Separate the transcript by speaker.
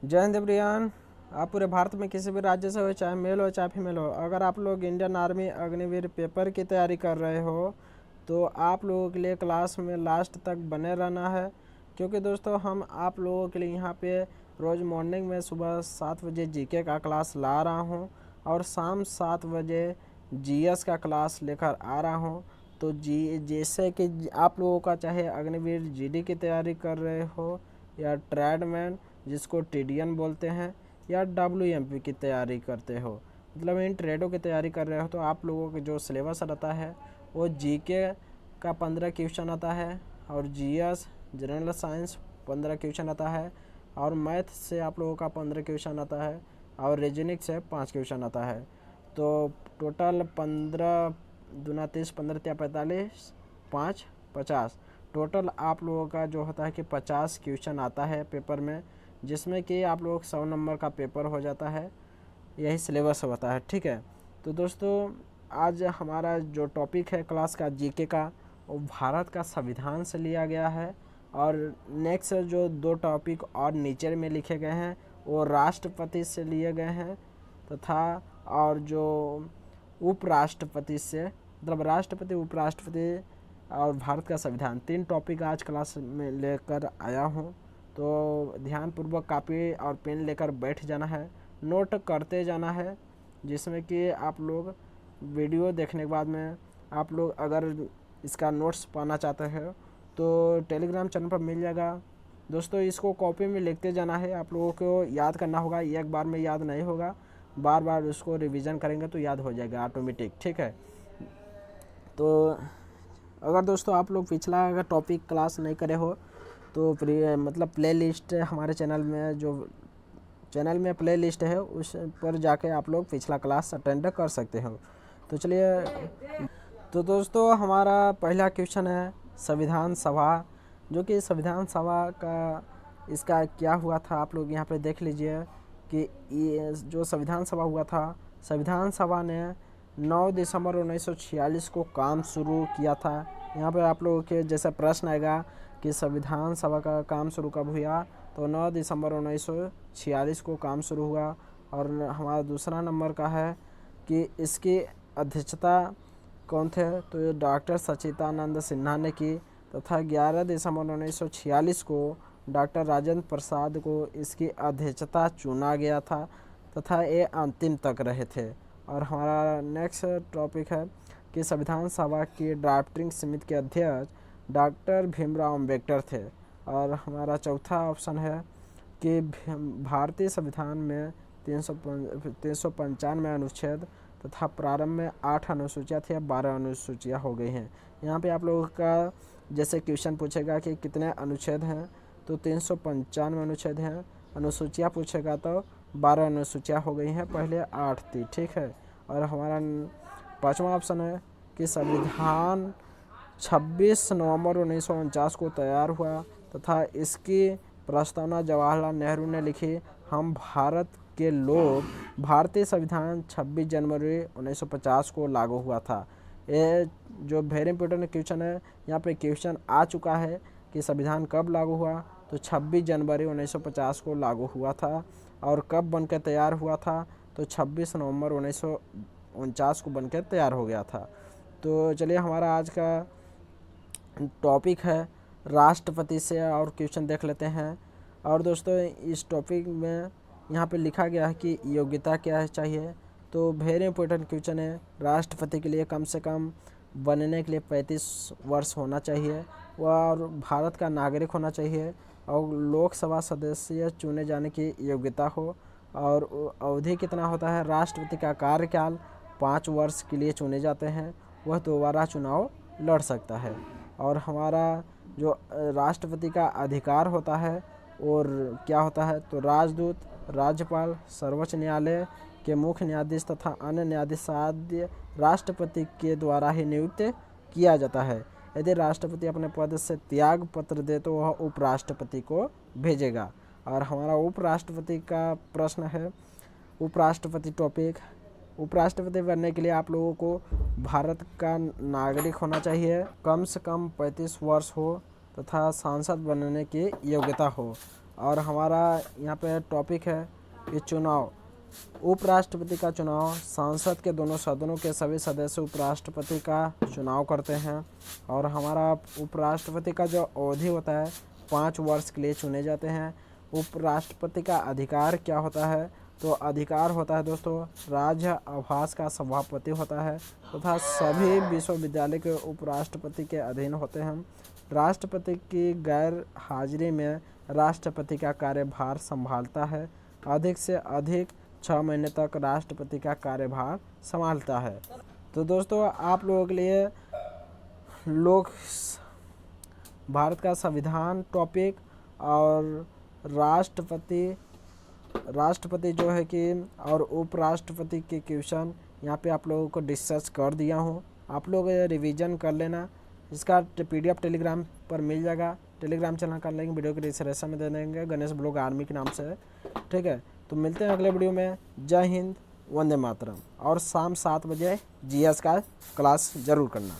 Speaker 1: जय हिंद एवरीवन। आप पूरे भारत में किसी भी राज्य से हो, चाहे मेल हो चाहे फीमेल हो, अगर आप लोग इंडियन आर्मी अग्निवीर पेपर की तैयारी कर रहे हो तो आप लोगों के लिए क्लास में लास्ट तक बने रहना है। क्योंकि दोस्तों हम आप लोगों के लिए यहाँ पे रोज़ मॉर्निंग में सुबह 7 बजे जीके का क्लास ला रहा हूँ और शाम 7 बजे जीएस का क्लास लेकर आ रहा हूँ। तो जैसे कि आप लोगों का चाहे अग्निवीर जीडी की तैयारी कर रहे हो या ट्रेडमैन जिसको टीडीएन बोलते हैं या डब्ल्यूएमपी की तैयारी करते हो, मतलब इन ट्रेडों की तैयारी कर रहे हो, तो आप लोगों का जो सिलेबस रहता है वो जीके का 15 क्वेश्चन आता है और जीएस जनरल साइंस 15 क्वेश्चन आता है और मैथ से आप लोगों का 15 क्वेश्चन आता है और रीजनिंग से 5 क्वेश्चन आता है। तो टोटल 15 दूना 30, 15 या 45, 5 50, टोटल आप लोगों का जो होता है कि 50 क्वेश्चन आता है पेपर में, जिसमें कि आप लोग 100 नंबर का पेपर हो जाता है। यही सिलेबस होता है, ठीक है। तो दोस्तों आज हमारा जो टॉपिक है क्लास का जीके का, वो भारत का संविधान से लिया गया है और नेक्स्ट जो 2 टॉपिक और नीचे में लिखे गए हैं वो राष्ट्रपति से लिए गए हैं तथा और जो उपराष्ट्रपति से, मतलब राष्ट्रपति, उपराष्ट्रपति और भारत का संविधान, 3 टॉपिक आज क्लास में लेकर आया हूँ। तो ध्यानपूर्वक कापी और पेन लेकर बैठ जाना है, नोट करते जाना है, जिसमें कि आप लोग वीडियो देखने के बाद में आप लोग अगर इसका नोट्स पाना चाहते हैं तो टेलीग्राम चैनल पर मिल जाएगा। दोस्तों इसको कॉपी में लिखते जाना है, आप लोगों को याद करना होगा, एक बार में याद नहीं होगा, बार बार उसको रिवीजन करेंगे तो याद हो जाएगा ऑटोमेटिक, ठीक है। तो अगर दोस्तों आप लोग पिछला अगर टॉपिक क्लास नहीं करे हो तो मतलब प्ले लिस्ट हमारे चैनल में, जो चैनल में प्ले लिस्ट है उस पर जाके आप लोग पिछला क्लास अटेंड कर सकते हो। तो चलिए, तो दोस्तों हमारा पहला क्वेश्चन है संविधान सभा, जो कि संविधान सभा का इसका क्या हुआ था आप लोग यहाँ पे देख लीजिए कि ये जो संविधान सभा हुआ था, संविधान सभा ने 9 दिसंबर 1946 को काम शुरू किया था। यहाँ पे आप लोगों के जैसा प्रश्न आएगा कि संविधान सभा का काम शुरू कब हुआ, तो 9 दिसंबर 1946 को काम शुरू हुआ। और हमारा दूसरा नंबर का है कि इसकी अध्यक्षता कौन थे, तो ये डॉक्टर सच्चिदानंद सिन्हा ने की तथा 11 दिसंबर 1946 को डॉक्टर राजेंद्र प्रसाद को इसकी अध्यक्षता चुना गया था तथा ये अंतिम तक रहे थे। और हमारा नेक्स्ट टॉपिक है कि संविधान सभा की ड्राफ्टिंग समिति के अध्यक्ष डॉक्टर भीमराव अम्बेडकर थे। और हमारा चौथा ऑप्शन है कि भारतीय संविधान में 395 अनुच्छेद तथा प्रारंभ में 8 अनुसूचियाँ थी, अब 12 अनुसूचियाँ हो गई हैं। यहाँ पे आप लोगों का जैसे क्वेश्चन पूछेगा कि कितने अनुच्छेद हैं, तो 395 अनुच्छेद हैं। अनुसूचियाँ पूछेगा तो 12 अनुसूचियाँ हो गई हैं, पहले 8 थी, ठीक है। और हमारा 5वां ऑप्शन है कि संविधान 26 नवंबर 1949 को तैयार हुआ तथा इसकी प्रस्तावना जवाहरलाल नेहरू ने लिखी। हम भारत के लोग, भारतीय संविधान 26 जनवरी 1950 को लागू हुआ था। ये जो वेरी इंपॉर्टेंट क्वेश्चन है, यहाँ पे क्वेश्चन आ चुका है कि संविधान कब लागू हुआ, तो 26 जनवरी 1950 को लागू हुआ था। और कब बनकर तैयार हुआ था, तो 26 नवंबर 1949 को बनकर तैयार हो गया था। तो चलिए हमारा आज का टॉपिक है राष्ट्रपति से और क्वेश्चन देख लेते हैं। और दोस्तों इस टॉपिक में यहाँ पे लिखा गया है कि योग्यता क्या चाहिए, तो वेरी इंपॉर्टेंट क्वेश्चन है। राष्ट्रपति के लिए कम से कम बनने के लिए 35 वर्ष होना चाहिए और भारत का नागरिक होना चाहिए और लोकसभा सदस्य चुने जाने की योग्यता हो। और अवधि कितना होता है, राष्ट्रपति का कार्यकाल 5 वर्ष के लिए चुने जाते हैं, वह दोबारा चुनाव लड़ सकता है। और हमारा जो राष्ट्रपति का अधिकार होता है और क्या होता है, तो राजदूत, राज्यपाल, सर्वोच्च न्यायालय के मुख्य न्यायाधीश तथा अन्य न्यायाधीश आदि राष्ट्रपति के द्वारा ही नियुक्त किया जाता है। यदि राष्ट्रपति अपने पद से त्याग पत्र दे तो वह उपराष्ट्रपति को भेजेगा। और हमारा उपराष्ट्रपति का प्रश्न है, उपराष्ट्रपति टॉपिक, उपराष्ट्रपति बनने के लिए आप लोगों को भारत का नागरिक होना चाहिए, कम से कम 35 वर्ष हो तथा सांसद बनने की योग्यता हो। और हमारा यहाँ पे टॉपिक है कि चुनाव, उपराष्ट्रपति का चुनाव। संसद के दोनों सदनों के सभी सदस्य उपराष्ट्रपति का चुनाव करते हैं और हमारा उपराष्ट्रपति का जो अवधि होता है 5 वर्ष के लिए चुने जाते हैं। उपराष्ट्रपति का अधिकार क्या होता है, तो अधिकार होता है दोस्तों राज्य आवास का सभापति होता है तथा सभी विश्वविद्यालय के उपराष्ट्रपति के अधीन होते हैं। राष्ट्रपति की गैर हाजिरी में राष्ट्रपति का कार्यभार संभालता है। अधिक से अधिक 6 महीने तक राष्ट्रपति का कार्यभार संभालता है। तो दोस्तों आप लोगों के लिए लोक भारत का संविधान टॉपिक और राष्ट्रपति जो है कि और उपराष्ट्रपति के क्वेश्चन यहाँ पे आप लोगों को डिस्कस कर दिया हूँ। आप लोग रिवीजन कर लेना। इसका PDF टेलीग्राम पर मिल जाएगा। टेलीग्राम चैनल का लिंक वीडियो के डिस्क्रिप्शन में दे देंगे, गणेश ब्लॉग आर्मी के नाम से है। ठीक है, तो मिलते हैं अगले वीडियो में। जय हिंद, वंदे मातरम। और शाम 7 बजे GS का क्लास ज़रूर करना।